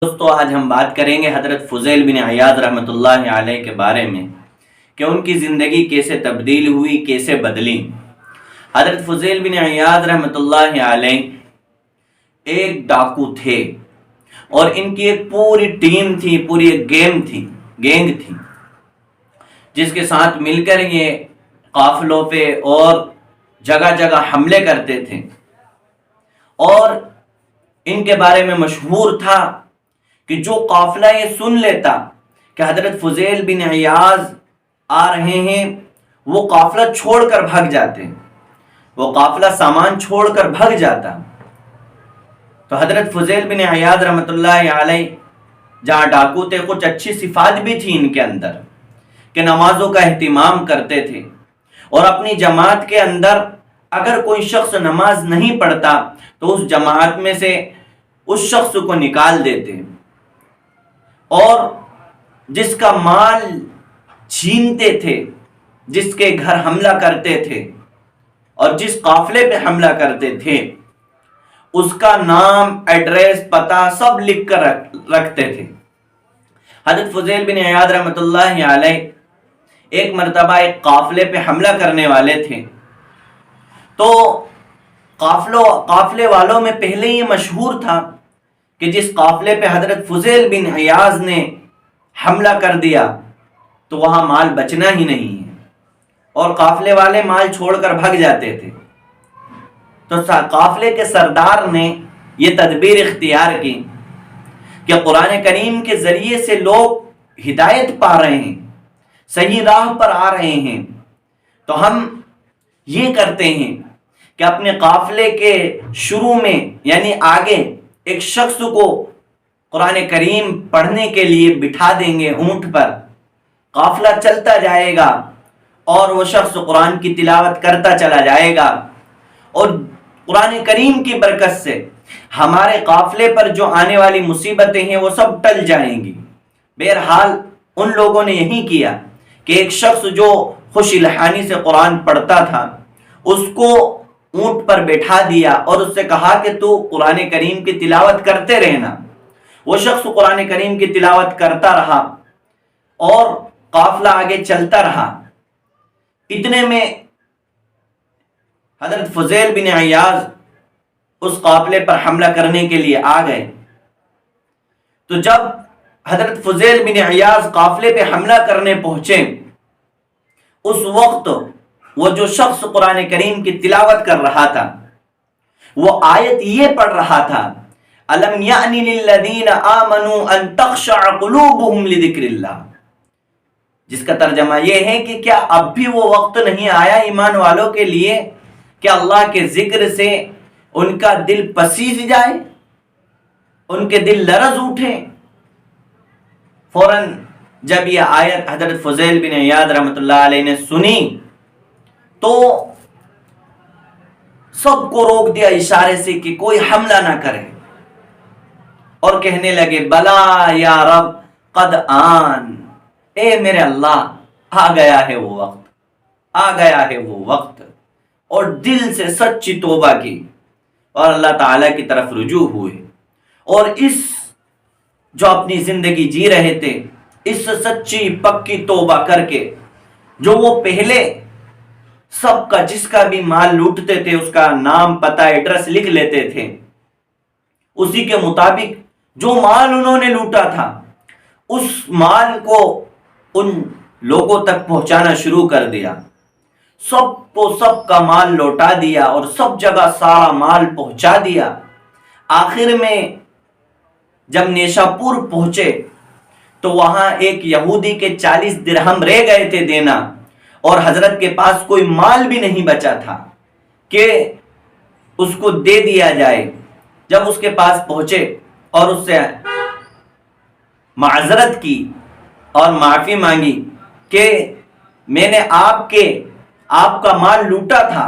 دوستو آج ہم بات کریں گے حضرت فضیل بن عیاض رحمۃ اللہ علیہ کے بارے میں کہ ان کی زندگی کیسے تبدیل ہوئی، کیسے بدلی۔ حضرت فضیل بن عیاض رحمۃ اللہ علیہ ایک ڈاکو تھے اور ان کی ایک پوری ٹیم تھی، پوری ایک گینگ تھی جس کے ساتھ مل کر یہ قافلوں پہ اور جگہ جگہ حملے کرتے تھے، اور ان کے بارے میں مشہور تھا کہ جو قافلہ یہ سن لیتا کہ حضرت فضیل بن عیاض آ رہے ہیں، وہ قافلہ چھوڑ کر بھگ جاتے، وہ قافلہ سامان چھوڑ کر بھگ جاتا۔ تو حضرت فضیل بن عیاض رحمۃ اللہ علیہ جہاں ڈاکو تھے، کچھ اچھی صفات بھی تھی ان کے اندر کہ نمازوں کا اہتمام کرتے تھے، اور اپنی جماعت کے اندر اگر کوئی شخص نماز نہیں پڑھتا تو اس جماعت میں سے اس شخص کو نکال دیتے، اور جس کا مال چھینتے تھے، جس کے گھر حملہ کرتے تھے اور جس قافلے پہ حملہ کرتے تھے، اس کا نام، ایڈریس، پتہ سب لکھ کر رکھتے تھے۔ حضرت فضیل بن عیاض رحمۃ اللہ علیہ ایک مرتبہ ایک قافلے پہ حملہ کرنے والے تھے، تو قافلے والوں میں پہلے یہ مشہور تھا کہ جس قافلے پہ حضرت فضیل بن عیاض نے حملہ کر دیا تو وہاں مال بچنا ہی نہیں ہے، اور قافلے والے مال چھوڑ کر بھگ جاتے تھے۔ تو قافلے کے سردار نے یہ تدبیر اختیار کی کہ قرآن کریم کے ذریعے سے لوگ ہدایت پا رہے ہیں، صحیح راہ پر آ رہے ہیں، تو ہم یہ کرتے ہیں کہ اپنے قافلے کے شروع میں یعنی آگے ایک شخص کو قرآن کریم پڑھنے کے لیے بٹھا دیں گے اونٹ پر، قافلہ چلتا جائے گا اور وہ شخص قرآن کی تلاوت کرتا چلا جائے گا، اور قرآن کریم کی برکت سے ہمارے قافلے پر جو آنے والی مصیبتیں ہیں وہ سب ٹل جائیں گی۔ بہرحال ان لوگوں نے یہی کیا کہ ایک شخص جو خوش الحانی سے قرآن پڑھتا تھا اس کو اونٹ پر بیٹھا دیا اور اس سے کہا کہ تو قرآن کریم کی تلاوت کرتے رہنا۔ وہ شخص قرآن کریم کی تلاوت کرتا رہا اور قافلہ آگے چلتا رہا۔ اتنے میں حضرت فضیل بن عیاض اس قافلے پر حملہ کرنے کے لیے آ گئے، تو جب حضرت فضیل بن عیاض قافلے پہ حملہ کرنے پہنچے، اس وقت وہ جو شخص قرآن کریم کی تلاوت کر رہا تھا وہ آیت یہ پڑھ رہا تھا، أَلَمْ يَأْنِ لِلَّذِينَ آمَنُوا أَن تَخْشَعَ قُلُوبُهُمْ لِذِكْرِ اللَّهِ، جس کا ترجمہ یہ ہے کہ کیا اب بھی وہ وقت نہیں آیا ایمان والوں کے لیے کہ اللہ کے ذکر سے ان کا دل پسیج جائے، ان کے دل لرز اٹھے۔ فوراً جب یہ آیت حضرت فضیل بن عیاض رحمۃ اللہ علیہ نے سنی تو سب کو روک دیا اشارے سے کہ کوئی حملہ نہ کرے، اور کہنے لگے بلا یا رب قد آن، اے میرے اللہ آ گیا ہے وہ وقت، آ گیا ہے وہ وقت، اور دل سے سچی توبہ کی اور اللہ تعالیٰ کی طرف رجوع ہوئے، اور اس جو اپنی زندگی جی رہے تھے اس سچی پکی توبہ کر کے، جو وہ پہلے سب کا جس کا بھی مال لوٹتے تھے اس کا نام، پتہ، ایڈریس لکھ لیتے تھے، اسی کے مطابق جو مال انہوں نے لوٹا تھا اس مال کو ان لوگوں تک پہنچانا شروع کر دیا، سب کو سب کا مال لوٹا دیا اور سب جگہ سارا مال پہنچا دیا۔ آخر میں جب نیشا پور پہنچے تو وہاں ایک یہودی کے 40 درہم رہ گئے تھے دینا، اور حضرت کے پاس کوئی مال بھی نہیں بچا تھا کہ اس کو دے دیا جائے۔ جب اس کے پاس پہنچے اور اس سے معذرت کی اور معافی مانگی کہ میں نے آپ کا مال لوٹا تھا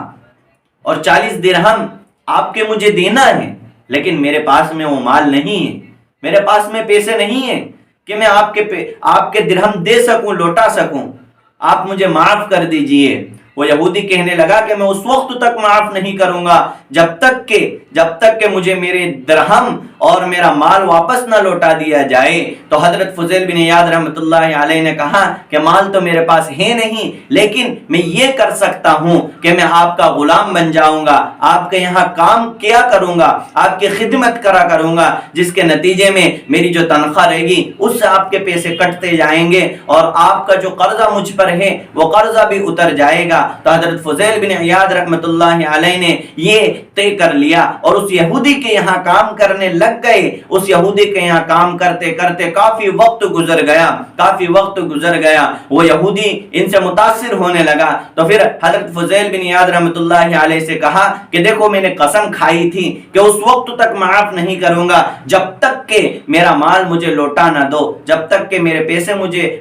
اور 40 درہم آپ کے مجھے دینا ہے، لیکن میرے پاس میں وہ مال نہیں ہے، میرے پاس میں پیسے نہیں ہیں کہ میں آپ کے درہم دے سکوں، لوٹا سکوں، آپ مجھے معاف کر دیجئے۔ وہ یہودی کہنے لگا کہ میں اس وقت تک معاف نہیں کروں گا جب تک کہ مجھے میرے درہم اور میرا مال واپس نہ لوٹا دیا جائے۔ تو حضرت فضیل بن عیاض رحمۃ اللہ علیہ نے کہا کہ مال تو میرے پاس ہے نہیں، لیکن میں یہ کر سکتا ہوں کہ میں آپ کا غلام بن جاؤں گا، آپ کے یہاں کام کیا کروں گا، آپ کی خدمت کرا کروں گا، جس کے نتیجے میں میری جو تنخواہ رہے گی اس سے آپ کے پیسے کٹتے جائیں گے اور آپ کا جو قرضہ مجھ پر ہے وہ قرضہ بھی اتر جائے گا۔ تو حضرت فضیل بن عیاض رحمۃ اللہ علیہ نے یہ طے کر لیا اور اس یہودی کے یہاں کام کرنے لگ گئے۔ اس یہودی کے یہاں کام کرتے کرتے کافی وقت گزر گیا، وہ یہودی ان سے متاثر ہونے لگا۔ تو پھر حضرت فضیل بن عیاض رحمۃ اللہ علیہ سے کہا کہ دیکھو میں نے قسم کھائی تھی کہ اس وقت تک معاف نہیں کروں گا جب تک کہ میرا مال مجھے لوٹا نہ دو، جب تک کہ میرے پیسے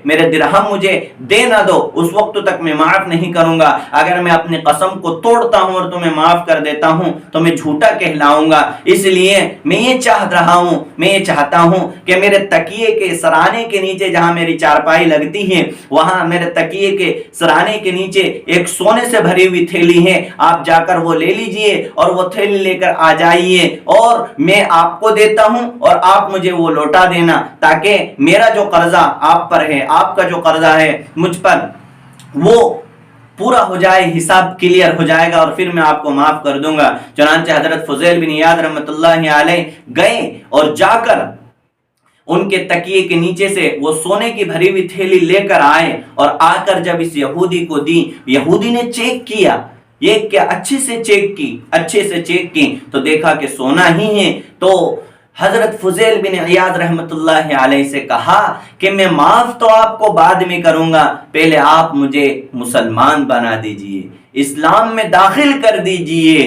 میرے درہم مجھے دے نہ دو، اس وقت تک میں معاف نہیں کروں گا۔ اگر میں اپنی قسم کو توڑتا ہوں اور تمہیں معاف کر دیتا ہوں تو میں جھوٹا کہلاؤں گا۔ اس لیے میں یہ چاہتا ہوں کہ میرے تکیے کے سرانے کے نیچے جہاں میری چارپائی لگتی ہے وہاں میرے تکیے کے سرانے کے نیچے ایک سونے سے بھری ہوئی تھیلی ہے، آپ جا کر وہ لے لیجئے اور وہ تھیلی لے کر آ جائیے اور میں آپ کو دیتا ہوں اور آپ مجھے وہ لوٹا دینا، تاکہ میرا جو قرضہ آپ پر ہے، آپ کا جو قرضہ ہے مجھ پر، وہ پورا ہو جائے، حساب کلیئر ہو جائے گا اور پھر میں آپ کو معاف کر دوں گا۔ چنانچہ حضرت فضیل بن عیاض رحمۃ اللہ علیہ گئے اور جا کر ان کے تکیے کے نیچے سے وہ سونے کی بھری ہوئی تھیلی لے کر آئے اور آ کر جب اس یہودی کو دی، یہودی نے چیک کیا، یہ کیا اچھے سے چیک کی تو دیکھا کہ سونا ہی ہے۔ تو حضرت فضیل بن عیاض رحمۃ اللہ علیہ سے کہا کہ میں معاف تو آپ کو بعد میں کروں گا، پہلے آپ مجھے مسلمان بنا دیجئے، اسلام میں داخل کر دیجئے۔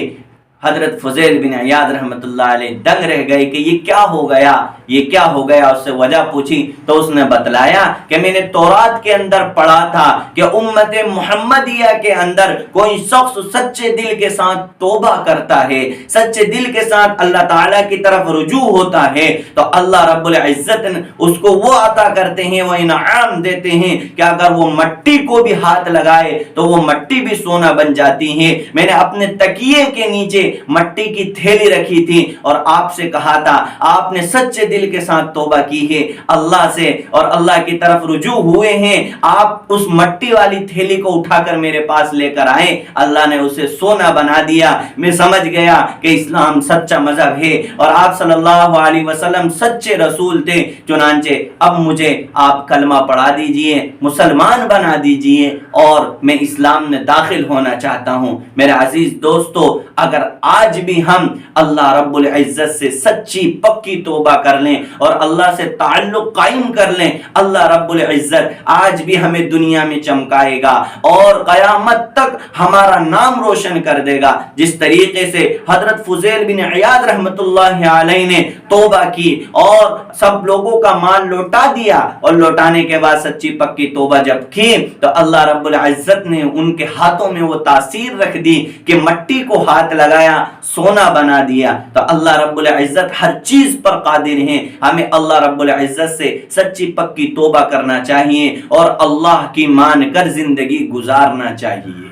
حضرت فضیل بن عیاض رحمۃ اللہ علیہ دنگ رہ گئے کہ یہ کیا ہو گیا، اس سے وجہ پوچھی تو اس نے بتلایا کہ میں نے تورات کے اندر پڑھا تھا کہ امت محمدیہ کے اندر کوئی شخص سچے دل کے ساتھ توبہ کرتا ہے، سچے دل کے ساتھ اللہ تعالیٰ کی طرف رجوع ہوتا ہے تو اللہ رب العزت اس کو وہ عطا کرتے ہیں، وہ انعام دیتے ہیں کہ اگر وہ مٹی کو بھی ہاتھ لگائے تو وہ مٹی بھی سونا بن جاتی ہے۔ میں نے اپنے تکیے کے نیچے مٹی کی تھیلی رکھی تھی اور آپ سے کہا تھا، آپ نے سچے دل کے ساتھ توبہ کی ہے اللہ سے اور اللہ کی طرف رجوع ہوئے ہیں، آپ اس مٹی والی تھیلی کو اٹھا کر میرے پاس لے کر آئے، اللہ نے اسے سونا بنا دیا۔ میں سمجھ گیا کہ اسلام سچا مذہب ہے اور آپ صلی اللہ علیہ وسلم سچے رسول تھے، چنانچہ اب مجھے آپ کلمہ پڑھا دیجئے، مسلمان بنا دیجئے اور میں اسلام میں داخل ہونا چاہتا ہوں۔ میرے عزیز دوستو، اگر آج بھی ہم اللہ رب العزت سے سچی پکی توبہ کر لیں اور اللہ سے تعلق قائم کر لیں، اللہ رب العزت آج بھی ہمیں دنیا میں چمکائے گا اور قیامت تک ہمارا نام روشن کر دے گا۔ جس طریقے سے حضرت فضیل بن عیاض رحمت اللہ علیہ نے توبہ کی اور سب لوگوں کا مال لوٹا دیا اور لوٹانے کے بعد سچی پکی توبہ جب کی تو اللہ رب العزت نے ان کے ہاتھوں میں وہ تاثیر رکھ دی کہ مٹی کو ہاتھ لگایا، سونا بنا دیا۔ تو اللہ رب العزت ہر چیز پر قادر ہیں، ہمیں اللہ رب العزت سے سچی پکی توبہ کرنا چاہیے اور اللہ کی مان کر زندگی گزارنا چاہیے۔